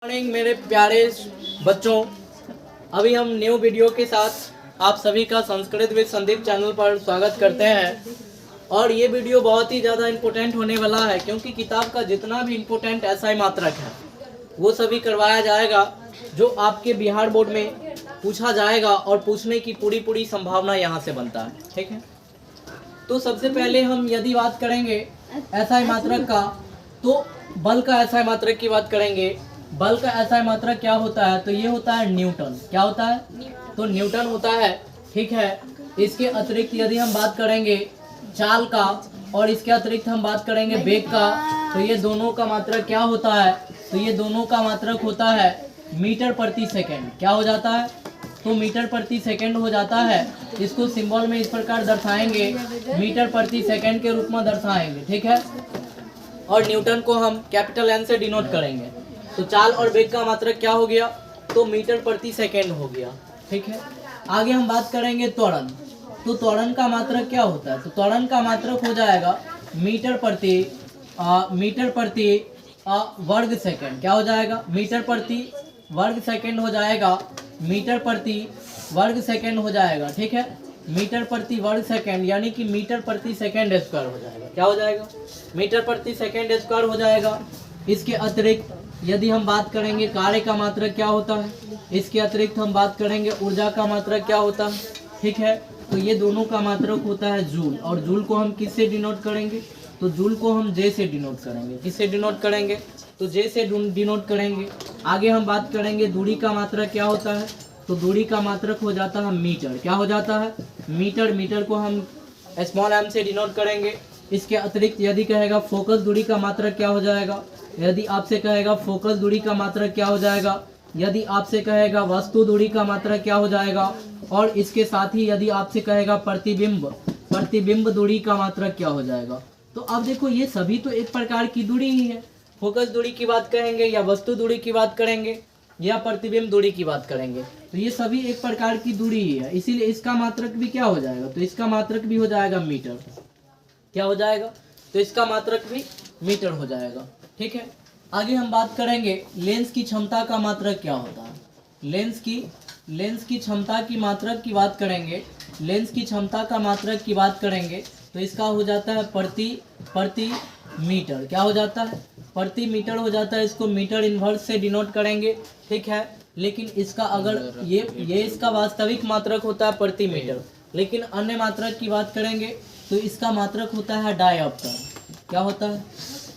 Morning मेरे प्यारे बच्चों, अभी हम न्यू वीडियो के साथ आप सभी का संस्कृत विद संदीप चैनल पर स्वागत करते हैं। और ये वीडियो बहुत ही ज़्यादा इम्पोर्टेंट होने वाला है, क्योंकि किताब का जितना भी इम्पोर्टेंट एसआई मात्रक है वो सभी करवाया जाएगा, जो आपके बिहार बोर्ड में पूछा जाएगा और पूछने की पूरी संभावना यहाँ से बनता है। ठीक है, तो सबसे पहले हम यदि बात करेंगे एसआई मात्रक का, तो बल का एसआई मात्रक की बात करेंगे। बल का एसआई मात्रक क्या होता है? तो ये होता है न्यूटन। क्या होता है? तो न्यूटन होता है। ठीक है, इसके अतिरिक्त यदि हम बात करेंगे चाल का और इसके अतिरिक्त हम बात करेंगे वेग का, तो ये दोनों का मात्रक क्या होता है? तो ये दोनों का मात्रक होता है मीटर प्रति सेकेंड। क्या हो जाता है? तो मीटर प्रति सेकेंड हो जाता है। इसको सिंबल में इस प्रकार दर्शाएंगे, मीटर प्रति सेकेंड के रूप में दर्शाएंगे। ठीक है, और न्यूटन को हम कैपिटल एन से डिनोट करेंगे। तो चाल और वेग का मात्रक क्या हो गया? तो मीटर प्रति सेकेंड हो गया। ठीक है, आगे हम बात करेंगे त्वरण। तो त्वरण का मात्रक क्या होता है? तो त्वरण का मात्रक हो जाएगा मीटर प्रति वर्ग सेकेंड। क्या हो जाएगा? मीटर प्रति वर्ग सेकेंड हो जाएगा, मीटर प्रति वर्ग सेकेंड हो जाएगा। ठीक है, मीटर प्रति वर्ग सेकेंड यानी कि मीटर प्रति सेकेंड स्क्वायर हो जाएगा। क्या हो जाएगा? मीटर प्रति सेकेंड स्क्वायर हो जाएगा। इसके अतिरिक्त यदि हम बात करेंगे कार्य का मात्रक क्या होता है, इसके अतिरिक्त हम बात करेंगे ऊर्जा का मात्रक क्या होता है। ठीक है, तो ये दोनों का मात्रक होता है जूल। और जूल को हम किससे डिनोट करेंगे? तो जूल को हम जे से डिनोट करेंगे। किससे डिनोट करेंगे? तो जे से डिनोट करेंगे। आगे हम बात करेंगे दूरी का मात्रक क्या होता है? तो दूरी का मात्रक हो जाता है मीटर। क्या हो जाता है? मीटर। मीटर को हम स्मॉल एम से डिनोट करेंगे। इसके अतिरिक्त यदि कहेगा फोकस दूरी का मात्रक क्या हो जाएगा? यदि आपसे कहेगा फोकस दूरी का मात्रक क्या हो जाएगा? यदि आपसे कहेगा वस्तु दूरी का मात्रक क्या हो जाएगा? और इसके साथ ही यदि आपसे कहेगा प्रतिबिंब दूरी का मात्रक क्या हो जाएगा? तो अब देखो, ये सभी तो एक प्रकार की दूरी ही है। फोकस दूरी की बात करेंगे या वस्तु दूरी की बात करेंगे या प्रतिबिंब दूरी की बात करेंगे, तो ये सभी एक प्रकार की दूरी ही है। इसीलिए इसका मात्रक भी क्या हो जाएगा? तो इसका मात्रक भी हो जाएगा मीटर। क्या हो जाएगा? तो इसका मात्रक भी मीटर हो जाएगा। ठीक है, आगे हम बात करेंगे लेंस की क्षमता का मात्रक क्या होता है। लेंस की क्षमता की मात्रक की बात करेंगे, लेंस की क्षमता का मात्रक की बात करेंगे, तो इसका हो जाता है प्रति मीटर। क्या हो जाता है? प्रति मीटर हो जाता है। इसको मीटर इन्वर्स से डिनोट करेंगे। ठीक है, लेकिन इसका अगर ये इसका वास्तविक मात्रक होता है प्रति मीटर, लेकिन अन्य मात्रक की बात करेंगे तो इसका मात्रक होता है डायऑप्टर। क्या होता है?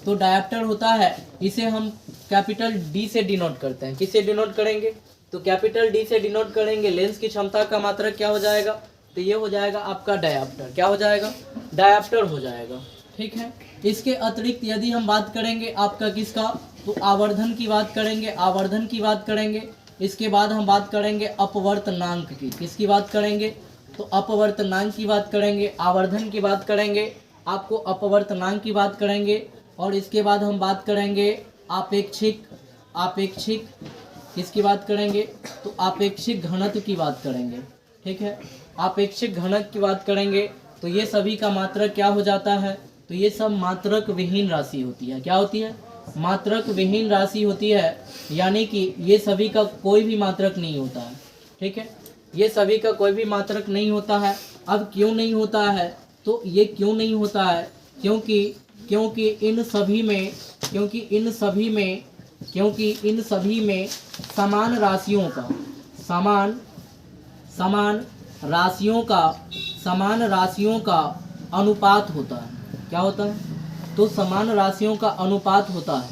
तो डायऑप्टर होता है। इसे हम कैपिटल डी से डिनोट करते हैं। किससे डिनोट करेंगे? तो कैपिटल डी से डिनोट करेंगे। लेंस की क्षमता का मात्रक क्या हो जाएगा? तो ये हो जाएगा आपका डायऑप्टर। क्या हो जाएगा? डायऑप्टर हो जाएगा। ठीक है, इसके अतिरिक्त यदि हम बात करेंगे आपका किसका, तो आवर्धन की बात करेंगे। आवर्धन की बात करेंगे। इसके बाद हम बात करेंगे अपवर्तनांक की। किसकी बात करेंगे? तो अपवर्तनांक की बात करेंगे, आवर्धन की बात करेंगे, आपको अपवर्तनांक की बात करेंगे। और इसके बाद हम बात करेंगे आपेक्षिक किसकी बात करेंगे? तो आपेक्षिक घनत्व की बात करेंगे। ठीक है, आपेक्षिक घनत्व की बात करेंगे। तो ये सभी का मात्रक क्या हो जाता है? तो ये सब मात्रक विहीन राशि होती है। क्या होती है? मात्रक विहीन राशि होती है, यानी कि ये सभी का कोई भी मात्रक नहीं होता है। ठीक है, ये सभी का कोई भी मात्रक नहीं होता है। अब क्यों नहीं होता है? तो ये क्यों नहीं होता है? क्योंकि इन सभी में समान राशियों का अनुपात होता है। क्या होता है? तो समान राशियों का अनुपात होता है।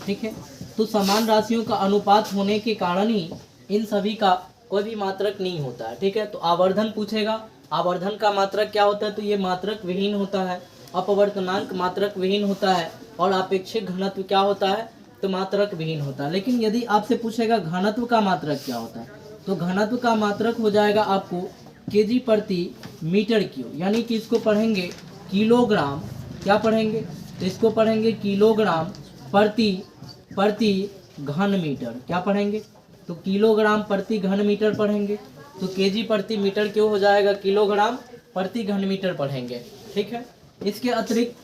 ठीक है, तो समान राशियों का अनुपात होने के कारण ही इन सभी का कोई भी मात्रक नहीं होता है। ठीक है, तो आवर्धन पूछेगा, आवर्धन का मात्रक क्या होता है? तो ये मात्रक विहीन होता है। अपवर्तनांक मात्रक विहीन होता है। और आपेक्षिक घनत्व क्या होता है? तो मात्रक विहीन होता है। लेकिन यदि आपसे पूछेगा घनत्व का मात्रक क्या होता है, तो घनत्व का मात्रक हो जाएगा आपको केजी प्रति मीटर क्यूब, यानी कि इसको पढ़ेंगे किलोग्राम। क्या पढ़ेंगे? तो इसको पढ़ेंगे किलोग्राम प्रति घन मीटर। क्या पढ़ेंगे? तो किलोग्राम प्रति घन मीटर पढ़ेंगे। तो केजी प्रति मीटर क्यों हो जाएगा? किलोग्राम प्रति घन मीटर पढ़ेंगे। ठीक है, इसके अतिरिक्त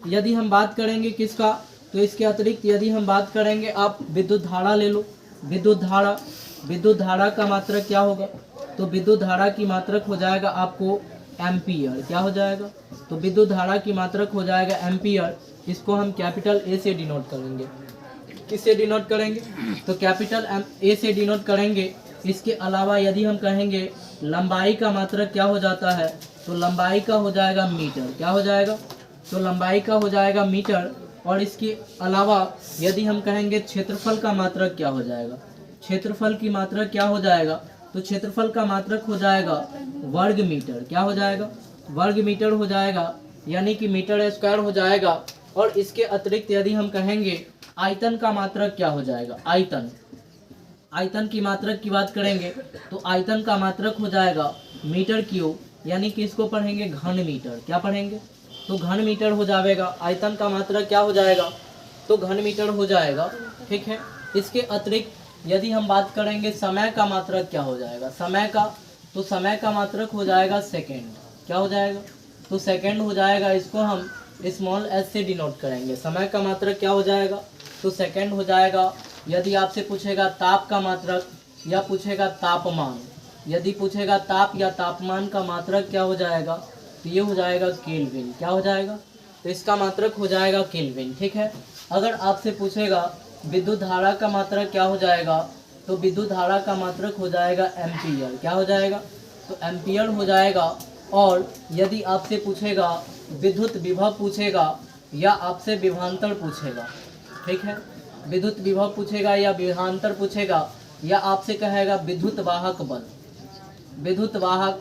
यदि हम बात करेंगे किसका, तो इसके अतिरिक्त यदि हम बात करेंगे, आप विद्युत धारा ले लो। विद्युत धारा का मात्रक क्या होगा? तो विद्युत धारा की मात्रक हो जाएगा आपको एम्पियर। क्या हो जाएगा? तो विद्युत धारा की मात्रक हो जाएगा एम्पियर। इसको हम कैपिटल ए से डिनोट करेंगे। किससे डिनोट करेंगे? तो कैपिटल ए से डिनोट करेंगे। इसके अलावा यदि हम कहेंगे लंबाई का मात्रक क्या हो जाता है, तो लंबाई का हो जाएगा मीटर। क्या हो जाएगा? तो लंबाई का हो जाएगा मीटर। और इसके अलावा यदि हम कहेंगे क्षेत्रफल का मात्रक क्या हो जाएगा, क्षेत्रफल की मात्रक क्या हो जाएगा, तो क्षेत्रफल का मात्रक हो जाएगा वर्ग मीटर। क्या हो जाएगा? वर्ग मीटर हो जाएगा, यानी कि मीटर स्क्वायर हो जाएगा। और इसके अतिरिक्त यदि हम कहेंगे आयतन का मात्रक क्या हो जाएगा, आयतन की मात्रक की बात करेंगे तो आयतन का मात्रक हो जाएगा मीटर क्यूब, यानी कि इसको पढ़ेंगे घन मीटर। क्या पढ़ेंगे? तो घन मीटर हो जाएगा। आयतन का मात्रक क्या हो जाएगा? तो घन मीटर हो जाएगा। ठीक है। इसके अतिरिक्त यदि हम बात करेंगे समय का मात्रक क्या हो जाएगा, समय का मात्रक हो जाएगा सेकेंड। क्या हो जाएगा? तो सेकेंड हो जाएगा। इसको हम स्मॉल एस से डिनोट करेंगे। समय का मात्रक क्या हो जाएगा? तो सेकेंड हो जाएगा। यदि आपसे पूछेगा ताप का मात्रक या पूछेगा तापमान, यदि पूछेगा ताप या तापमान का मात्रक क्या हो जाएगा, तो ये हो जाएगा केल्विन। क्या हो जाएगा? तो इसका मात्रक हो जाएगा केल्विन। ठीक है। अगर आपसे पूछेगा विद्युत धारा का मात्रक क्या हो जाएगा, तो विद्युत धारा का मात्रक हो जाएगा एम्पियर। क्या हो जाएगा? तो एम्पियर हो जाएगा। और यदि आपसे पूछेगा विद्युत विभव पूछेगा या आपसे विभवांतर पूछेगा, ठीक है, विद्युत विभव पूछेगा या विभवांतर पूछेगा या आपसे कहेगा विद्युत वाहक बल, विद्युत वाहक,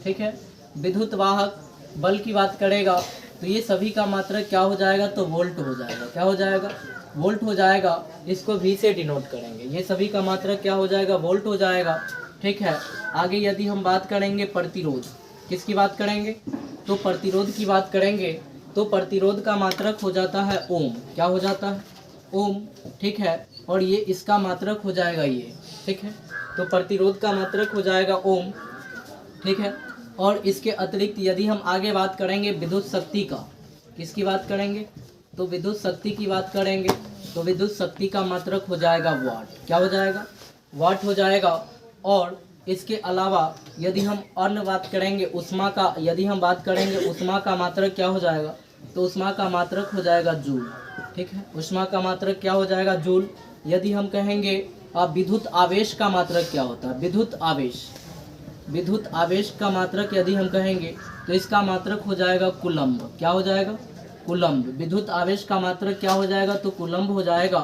ठीक है, विद्युत वाहक बल की बात करेगा तो ये सभी का मात्रक क्या हो जाएगा, तो वोल्ट हो जाएगा। क्या हो जाएगा? वोल्ट हो जाएगा। इसको V से डिनोट करेंगे। ये सभी का मात्रक क्या हो जाएगा, वोल्ट हो जाएगा। ठीक है। आगे यदि हम बात करेंगे प्रतिरोध, किसकी बात करेंगे, तो प्रतिरोध की बात करेंगे तो प्रतिरोध का मात्रक हो जाता है ओम। क्या हो जाता है? ओम। ठीक है। और ये इसका मात्रक हो जाएगा ये। ठीक है। तो प्रतिरोध का मात्रक हो जाएगा ओम। ठीक है। और इसके अतिरिक्त यदि हम आगे बात करेंगे विद्युत शक्ति का, किसकी बात करेंगे, तो विद्युत शक्ति की बात करेंगे तो विद्युत शक्ति का मात्रक हो जाएगा वाट। क्या हो जाएगा? वाट हो जाएगा। और इसके अलावा यदि हम अन्य बात करेंगे उष्मा का, यदि हम बात करेंगे उष्मा का मात्रक क्या हो जाएगा, तो उष्मा का मात्रक हो जाएगा जूल। ठीक है। उष्मा का मात्रक क्या हो जाएगा, जूल। यदि हम कहेंगे विद्युत आवेश का मात्रक क्या होता है, विद्युत आवेश का मात्रक यदि हम कहेंगे तो इसका मात्रक हो जाएगा कूलम्ब। क्या हो जाएगा? कूलम्ब। विद्युत आवेश का मात्रक क्या हो जाएगा, तो कूलम्ब हो जाएगा।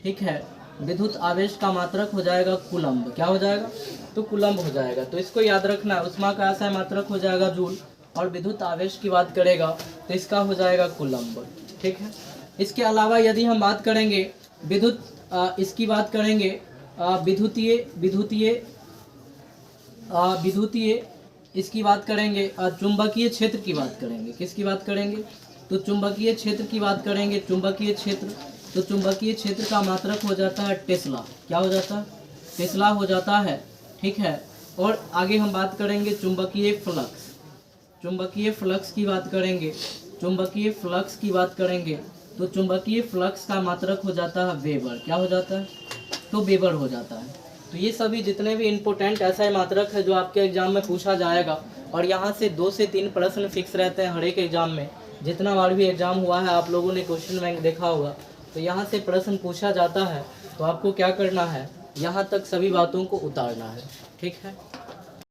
ठीक है। विद्युत आवेश का मात्रक हो जाएगा कूलम्ब। क्या हो जाएगा? तो कूलम्ब हो जाएगा। तो इसको याद रखना है। उष्मा का ऐसा मात्रक हो जाएगा जूल और विद्युत आवेश की बात करेगा तो इसका हो जाएगा कूलम्ब। ठीक है। इसके अलावा यदि हम बात करेंगे इसकी बात करेंगे विद्युतीय इसकी बात करेंगे, चुंबकीय क्षेत्र की बात करेंगे। किसकी बात करेंगे, तो चुंबकीय क्षेत्र की बात करेंगे। चुंबकीय क्षेत्र, तो चुंबकीय क्षेत्र का मात्रक हो जाता है टेस्ला। क्या हो जाता है? टेस्ला हो जाता है। ठीक है। और आगे हम बात करेंगे चुंबकीय फ्लक्स, चुंबकीय फ्लक्स की बात करेंगे। चुंबकीय फ्लक्स की बात करेंगे तो चुंबकीय फ्लक्स का मात्रक हो जाता है वेबर। क्या हो जाता है? तो वेबर हो जाता है। तो ये सभी जितने भी इम्पोर्टेंट ऐसा मात्रक है जो आपके एग्जाम में पूछा जाएगा और यहाँ से 2 से 3 प्रश्न फिक्स रहते हैं हर एक एग्जाम में। जितना बार भी एग्जाम हुआ है आप लोगों ने क्वेश्चन बैंक देखा होगा, तो यहाँ से प्रश्न पूछा जाता है। तो आपको क्या करना है, यहाँ तक सभी बातों को उतारना है। ठीक है।